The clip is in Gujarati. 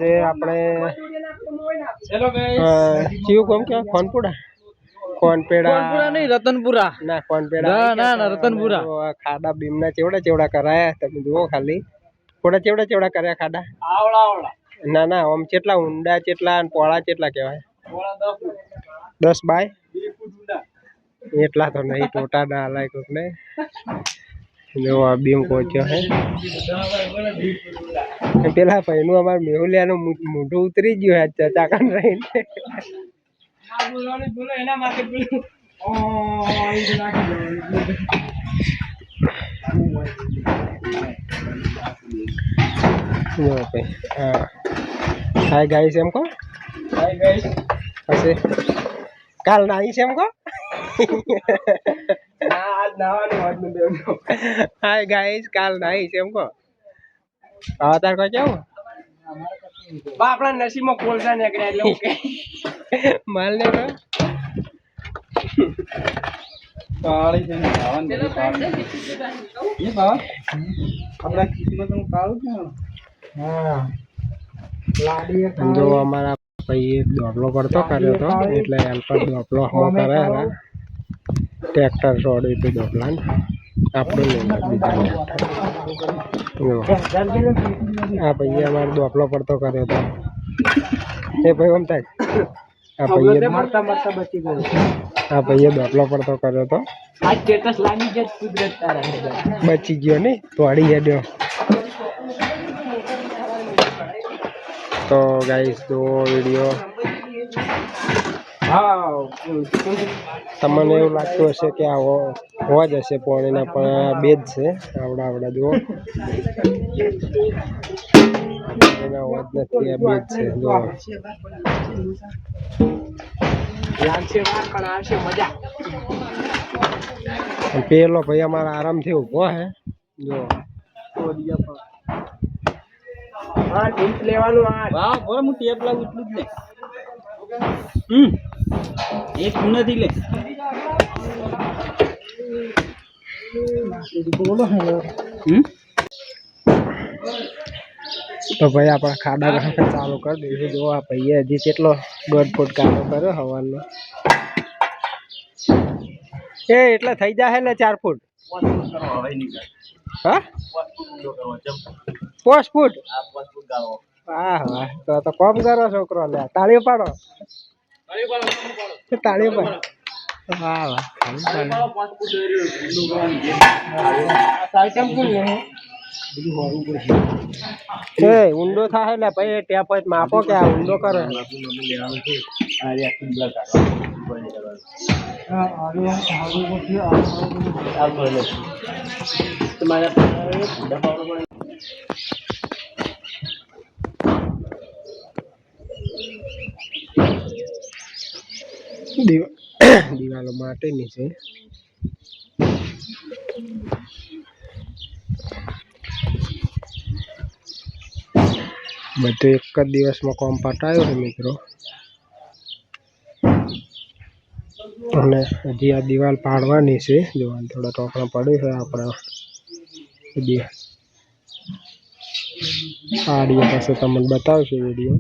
જે આપણે કયું કોમ કે કોનપુરા કોનપેડા નહીં રતનપુરા ના કોનપેડા ના રતનપુરા ખાડા બીમના ચેવડા ચેવડા કરાયા તમે જુઓ ખાલી થોડા ચેવડા ચેવડા કર્યા ખાડા આવડા ના ના આમ કેટલા ઊંડા કેટલા અને પોળા કેટલા કહેવાય 10 બાય એટલા તો નહીં ટોટા ના હલાય કોક ને જો આ બીમ પહોંચ્યો હે પેલા ભાઈનું અમાર મેહુલિયાનું મોઢું ઉતરી ગયું હે ચાકાન રહીને હાય ગાઈસ એમ કો હાય ગાઈસ પછી કાલ નાઈશ એમ કો હાય ગાઈસ કાલ નાઈશ એમ કો તાર કોઈ કેવું આપણા નસીબમાં કોલસા નીકળ્યા એટલે ઓકે માલ ને કાળી છે ને ખાવાનું એ બા આપણા કિસ્મત નું કાળું છે હા લાડી જો અમારા ભાઈ દોડલો કરતો કર્યો તો એટલે એમ પર દોડલો હો કરે ટ્રેક્ટર છોડ્યું હતું દોડલાન આપણું બીજા આ ભાઈએ અમારે દોડલો પડતો કર્યો હતો એ ભાઈ એમ થાય આ ભાઈએ મરતા મરતા બચી ગયો આ ભાઈએ દોડલો પડતો કર્યો હતો આ સ્ટેટસ લાગી જ કુદરત તારા બચી ગયો ને તોડી હેડ્યો તો ગાઈસ દો વિડિયો તમને એવું લાગતું હશે કે આ હોવા જ હશે પાણીના પણ બે જ છે આવડા આવડા જુઓ એના હોવા જ નથી આ બે જ છે જુઓ લાગશે વાર પણ આવશે મજા પેલો ભાઈ અમારા આરામથી ઊભો હે જો હા ટીપ લેવાનું આ વાહ બોલ હું ટેપ લાવું એટલું જ ને એક નથી લે બોલો તો ભાઈ આપણે ખાડા ઘાટા ચાલુ કરી દઈશું જો આ ભાઈએ હજી કેટલો 1.5 ફૂટ કાઢો કર્યો હવાનો એ એટલે થઈ જાય ને 4 ફૂટ હા 5 ફૂટ વાહ વાહ તો કોમ કરો છોકરો લે તાળીઓ પાડો તાળીઓ પાડો વાહ વાહ ઊંડો થાય એટલે ભાઈ ટેપ જ માપો કે આ ઊંડો કરે દિવાલો માટેની છે બધું એક જ દિવસમાં કોમ પટાયો છે મિત્રો અને હજી આ દિવાલ પાડવાની છે જોવાનું થોડા ટોકણા પડ્યું છે આપણા બધી પાડીએ પાસે તમને બતાવશે વિડીયો